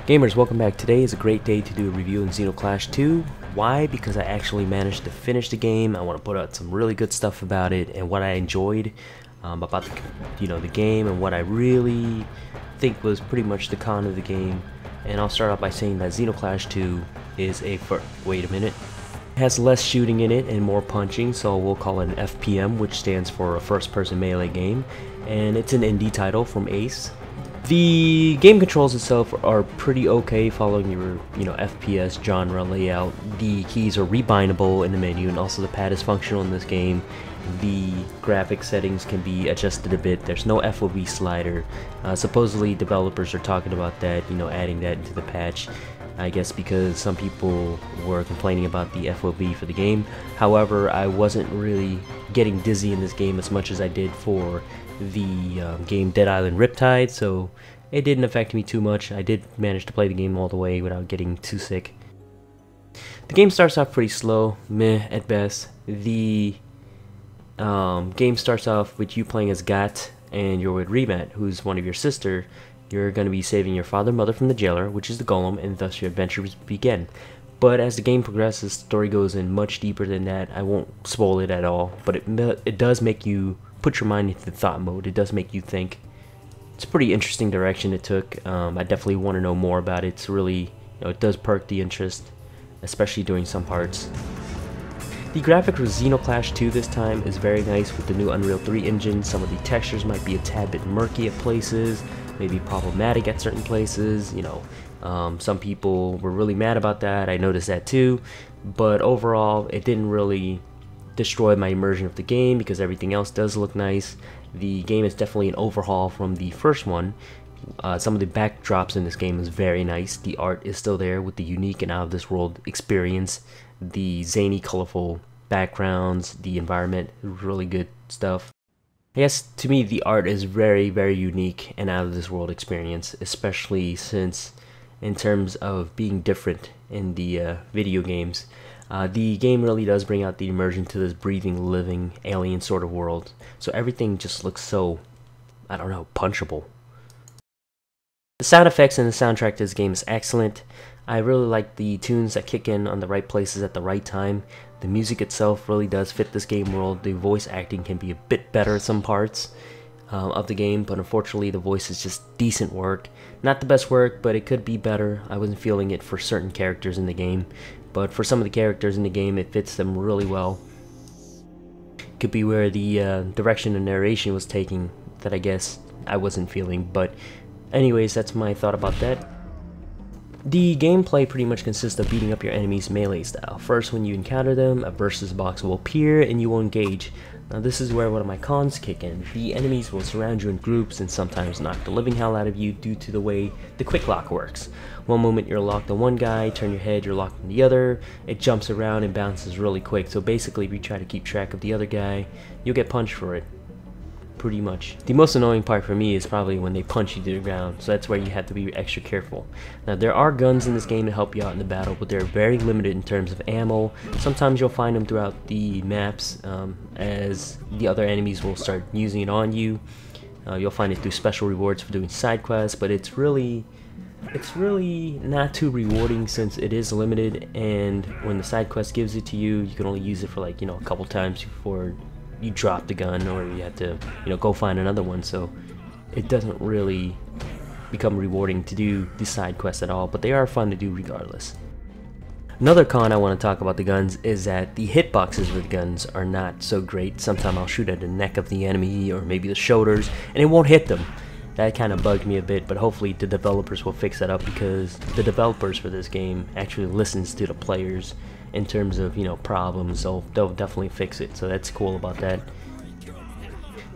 Gamers, welcome back. Today is a great day to do a review in Zeno 2. Why? Because I actually managed to finish the game. I want to put out some really good stuff about it and what I enjoyed about the game and what I really think was pretty much the con of the game. And I'll start off by saying that Zeno 2 is wait a minute. It has less shooting in it and more punching, so we'll call it an FPM, which stands for a first-person melee game. And it's an indie title from Ace. The game controls itself are pretty okay, following your FPS genre layout. The keys are rebindable in the menu, and also the pad is functional in this game. The graphic settings can be adjusted a bit. There's no FOV slider. Supposedly developers are talking about that, adding that into the patch. I guess because some people were complaining about the FOV for the game. However, I wasn't really getting dizzy in this game as much as I did for the game Dead Island Riptide, so it didn't affect me too much. I did manage to play the game all the way without getting too sick. The game starts off pretty slow, meh at best. The game starts off with you playing as Gat, and you're with Remat, who's one of your sister. You're going to be saving your father and mother from the jailer, which is the golem, and thus your adventures begin. But as the game progresses, the story goes in much deeper than that. I won't spoil it at all, but it does make you put your mind into thought mode. It does make you think. It's a pretty interesting direction it took. I definitely want to know more about it. It's really, it does perk the interest, especially during some parts. The graphics for Zeno 2 this time is very nice with the new Unreal 3 engine. Some of the textures might be a tad bit murky at places, maybe problematic at certain places. Some people were really mad about that. I noticed that too, but overall it didn't really destroy my immersion of the game because everything else does look nice. The game is definitely an overhaul from the first one. Some of the backdrops in this game is very nice. The art is still there with the unique and out of this world experience. The zany, colorful backgrounds, the environment, really good stuff. I guess to me the art is very, very unique and out of this world experience, especially since in terms of being different in the video games. The game really does bring out the immersion to this breathing, living, alien sort of world. So everything just looks so, I don't know, punchable. The sound effects and the soundtrack to this game is excellent. I really like the tunes that kick in on the right places at the right time. The music itself really does fit this game world. The voice acting can be a bit better at some parts of the game, but unfortunately the voice is just decent work. Not the best work, but it could be better. I wasn't feeling it for certain characters in the game, but for some of the characters in the game it fits them really well. Could be where the direction and narration was taking that I guess I wasn't feeling, but anyways, that's my thought about that. The gameplay pretty much consists of beating up your enemies melee style. First, when you encounter them, a versus box will appear and you will engage. Now this is where one of my cons kick in. The enemies will surround you in groups and sometimes knock the living hell out of you due to the way the quick lock works. One moment you're locked on one guy, turn your head, you're locked on the other. It jumps around and bounces really quick, so basically if you try to keep track of the other guy, you'll get punched for it. Pretty much. The most annoying part for me is probably when they punch you to the ground, so that's where you have to be extra careful. Now there are guns in this game to help you out in the battle, but they're very limited in terms of ammo. Sometimes you'll find them throughout the maps as the other enemies will start using it on you. You'll find it through special rewards for doing side quests, but it's really not too rewarding since it is limited, and when the side quest gives it to you, you can only use it for like a couple times before you drop the gun, or you have to go find another one, so it doesn't really become rewarding to do the side quests at all, but they are fun to do regardless. Another con I want to talk about the guns is that the hitboxes with guns are not so great. Sometimes I'll shoot at the neck of the enemy or maybe the shoulders and it won't hit them. That kind of bugged me a bit, but hopefully the developers will fix that up because the developers for this game actually listens to the players in terms of problems, so they'll definitely fix it, so that's cool about that.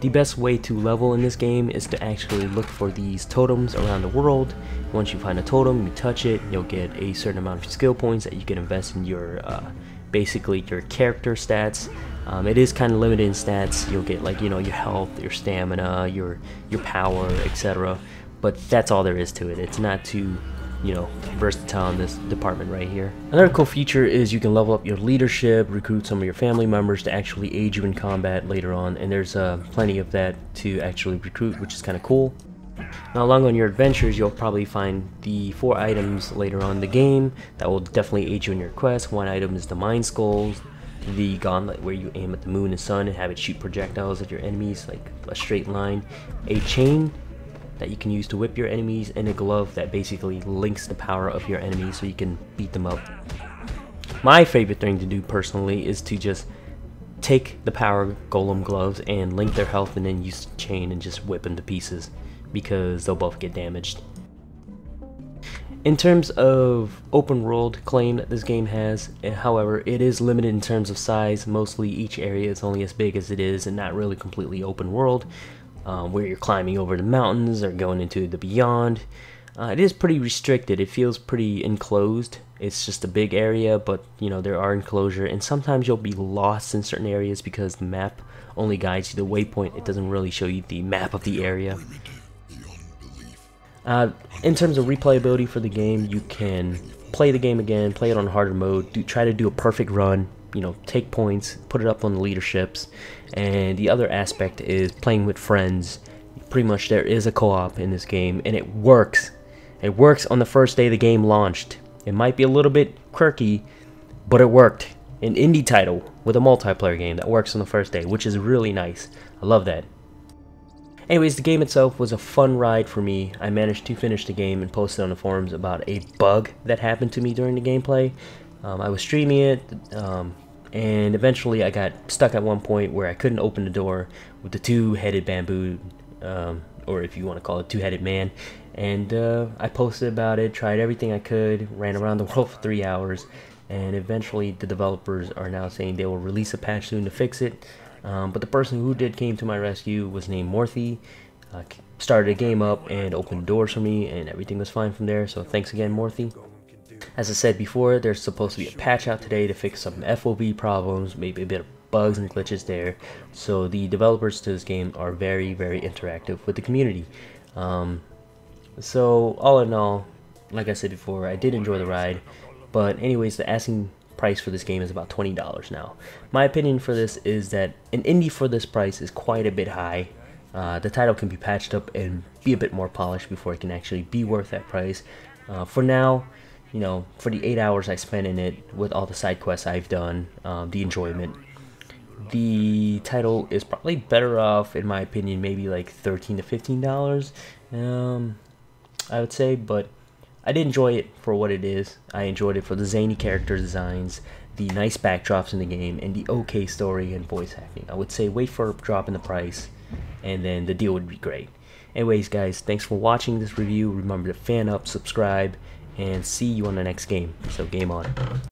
The best way to level in this game is to actually look for these totems around the world. Once you find a totem, you touch it, you'll get a certain amount of skill points that you can invest in your basically your character stats. It is kind of limited in stats. You'll get like your health, your stamina, your power, etc. But that's all there is to it. It's not too versatile in this department right here. Another cool feature is you can level up your leadership, recruit some of your family members to actually aid you in combat later on, and there's plenty of that to actually recruit, which is kind of cool. Now, along on your adventures, you'll probably find the 4 items later on in the game that will definitely aid you in your quest. One item is the Mind Skulls, the Gauntlet where you aim at the moon and sun and have it shoot projectiles at your enemies like a straight line, a chain that you can use to whip your enemies, and a glove that basically links the power of your enemies so you can beat them up. My favorite thing to do personally is to just take the power golem gloves and link their health and then use the chain and just whip them to pieces, because they'll both get damaged. In terms of open world claim that this game has, however, it is limited in terms of size. Mostly each area is only as big as it is and not really completely open world, where you're climbing over the mountains or going into the beyond. It is pretty restricted. It feels pretty enclosed. It's just a big area, but you know, there are enclosure, and sometimes you'll be lost in certain areas because the map only guides you the waypoint. It doesn't really show you the map of the area. In terms of replayability for the game, you can play the game again, play it on harder mode, try to do a perfect run, you know, take points, put it up on the leaderships. And the other aspect is playing with friends. Pretty much there is a co-op in this game, and it works. It works on the first day the game launched. It might be a little bit quirky, but it worked. An indie title with a multiplayer game that works on the first day, which is really nice. I love that. Anyways, the game itself was a fun ride for me. I managed to finish the game and posted on the forums about a bug that happened to me during the gameplay. I was streaming it, and eventually I got stuck at one point where I couldn't open the door with the two-headed bamboo, or if you want to call it two-headed man. And I posted about it, tried everything I could, ran around the world for 3 hours, and eventually the developers are now saying they will release a patch soon to fix it. But the person who did came to my rescue was named Morthy, started a game up and opened doors for me, and everything was fine from there, so thanks again, Morthy. As I said before, there's supposed to be a patch out today to fix some FOV problems, maybe a bit of bugs and glitches there. So the developers to this game are very, very interactive with the community. So all in all, like I said before, I did enjoy the ride, but anyways, the asking price for this game is about $20 now. My opinion for this is that an indie for this price is quite a bit high. The title can be patched up and be a bit more polished before it can actually be worth that price. For now, you know, for the 8 hours I spent in it with all the side quests I've done, the enjoyment, the title is probably better off, in my opinion, maybe like $13 to $15, I would say, but I did enjoy it for what it is. I enjoyed it for the zany character designs, the nice backdrops in the game, and the okay story and voice acting. I would say wait for a drop in the price, and then the deal would be great. Anyways, guys, thanks for watching this review. Remember to fan up, subscribe, and see you on the next game. So game on.